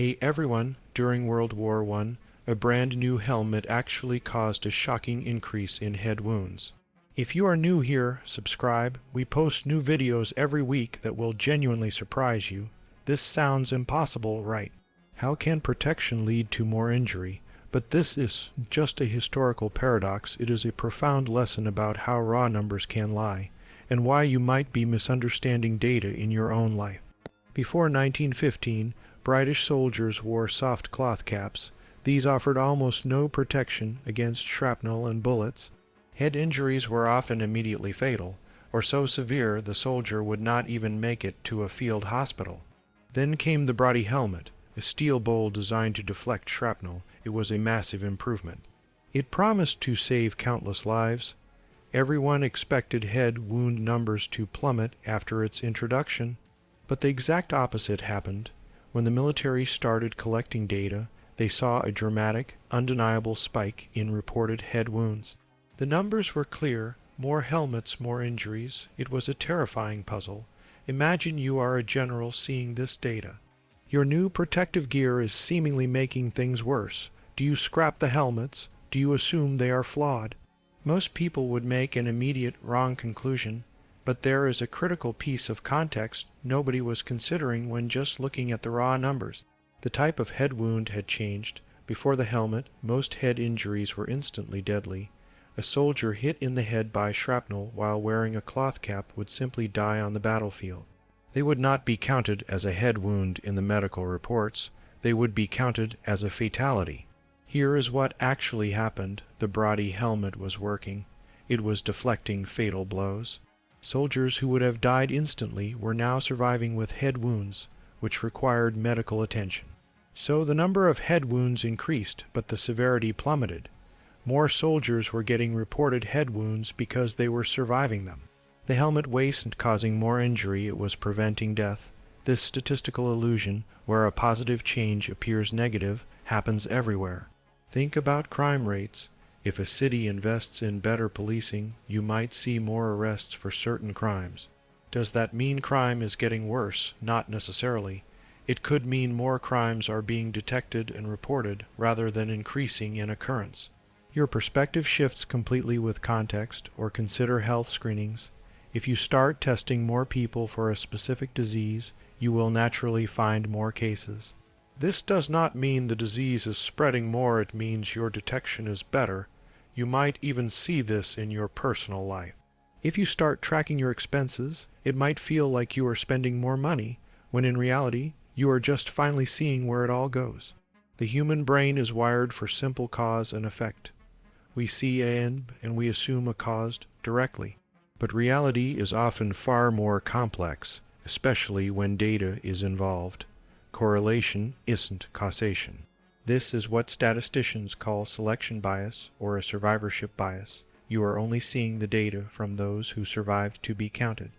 Hey everyone, during World War I, a brand new helmet actually caused a shocking increase in head wounds. If you are new here, subscribe. We post new videos every week that will genuinely surprise you. This sounds impossible, right? How can protection lead to more injury? But this is just a historical paradox. It is a profound lesson about how raw numbers can lie, and why you might be misunderstanding data in your own life. Before 1915, British soldiers wore soft cloth caps. These offered almost no protection against shrapnel and bullets. Head injuries were often immediately fatal, or so severe the soldier would not even make it to a field hospital. Then came the body helmet, a steel bowl designed to deflect shrapnel. It was a massive improvement. It promised to save countless lives. Everyone expected head wound numbers to plummet after its introduction, but the exact opposite happened. When the military started collecting data, they saw a dramatic, undeniable spike in reported head wounds. The numbers were clear: more helmets, more injuries. It was a terrifying puzzle. Imagine you are a general seeing this data. Your new protective gear is seemingly making things worse. Do you scrap the helmets? Do you assume they are flawed? Most people would make an immediate wrong conclusion, but there is a critical piece of context nobody was considering when just looking at the raw numbers. The type of head wound had changed. Before the helmet, most head injuries were instantly deadly. A soldier hit in the head by shrapnel while wearing a cloth cap would simply die on the battlefield. They would not be counted as a head wound in the medical reports. They would be counted as a fatality. Here is what actually happened. The body helmet was working. It was deflecting fatal blows. Soldiers who would have died instantly were now surviving with head wounds, which required medical attention. So the number of head wounds increased, but the severity plummeted. More soldiers were getting reported head wounds because they were surviving them. The helmet wasn't causing more injury, it was preventing death. This statistical illusion, where a positive change appears negative, happens everywhere. Think about crime rates. If a city invests in better policing, you might see more arrests for certain crimes. Does that mean crime is getting worse? Not necessarily. It could mean more crimes are being detected and reported rather than increasing in occurrence. Your perspective shifts completely with context, or consider health screenings. If you start testing more people for a specific disease, you will naturally find more cases. This does not mean the disease is spreading more, it means your detection is better. You might even see this in your personal life. If you start tracking your expenses, it might feel like you are spending more money, when in reality, you are just finally seeing where it all goes. The human brain is wired for simple cause and effect. We see and we assume a cause directly. But reality is often far more complex, especially when data is involved. Correlation isn't causation. This is what statisticians call selection bias or a survivorship bias. You are only seeing the data from those who survived to be counted.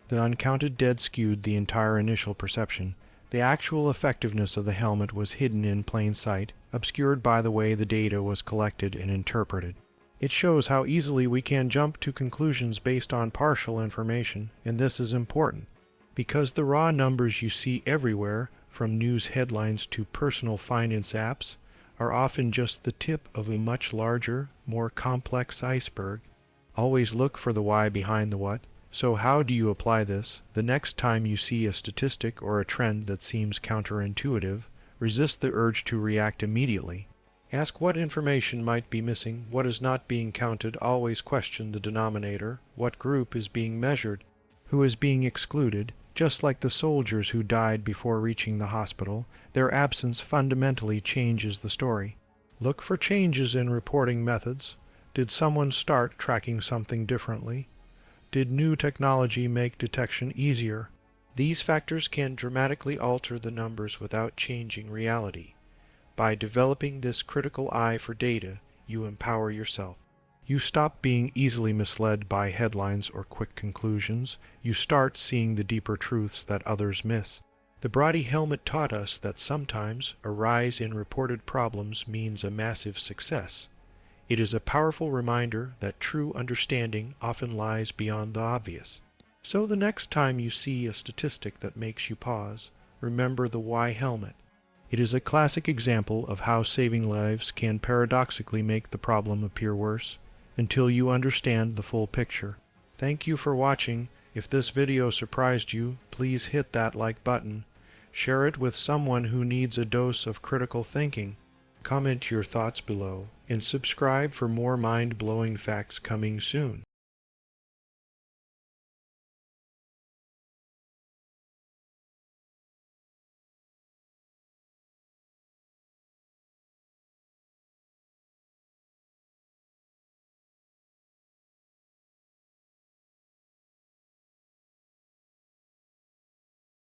The uncounted dead skewed the entire initial perception. The actual effectiveness of the helmet was hidden in plain sight, obscured by the way the data was collected and interpreted. It shows how easily we can jump to conclusions based on partial information, and this is important, because the raw numbers you see everywhere, from news headlines to personal finance apps, are often just the tip of a much larger, more complex iceberg. Always look for the why behind the what. So how do you apply this? The next time you see a statistic or a trend that seems counterintuitive, resist the urge to react immediately. Ask what information might be missing, what is not being counted. Always question the denominator. What group is being measured? Who is being excluded? Just like the soldiers who died before reaching the hospital, their absence fundamentally changes the story. Look for changes in reporting methods. Did someone start tracking something differently? Did new technology make detection easier? These factors can dramatically alter the numbers without changing reality. By developing this critical eye for data, you empower yourself. You stop being easily misled by headlines or quick conclusions. You start seeing the deeper truths that others miss. The body helmet taught us that sometimes a rise in reported problems means a massive success. It is a powerful reminder that true understanding often lies beyond the obvious. So the next time you see a statistic that makes you pause, remember the why helmet. It is a classic example of how saving lives can paradoxically make the problem appear worse, until you understand the full picture. Thank you for watching. If this video surprised you, please hit that like button. Share it with someone who needs a dose of critical thinking. Comment your thoughts below, and subscribe for more mind-blowing facts coming soon.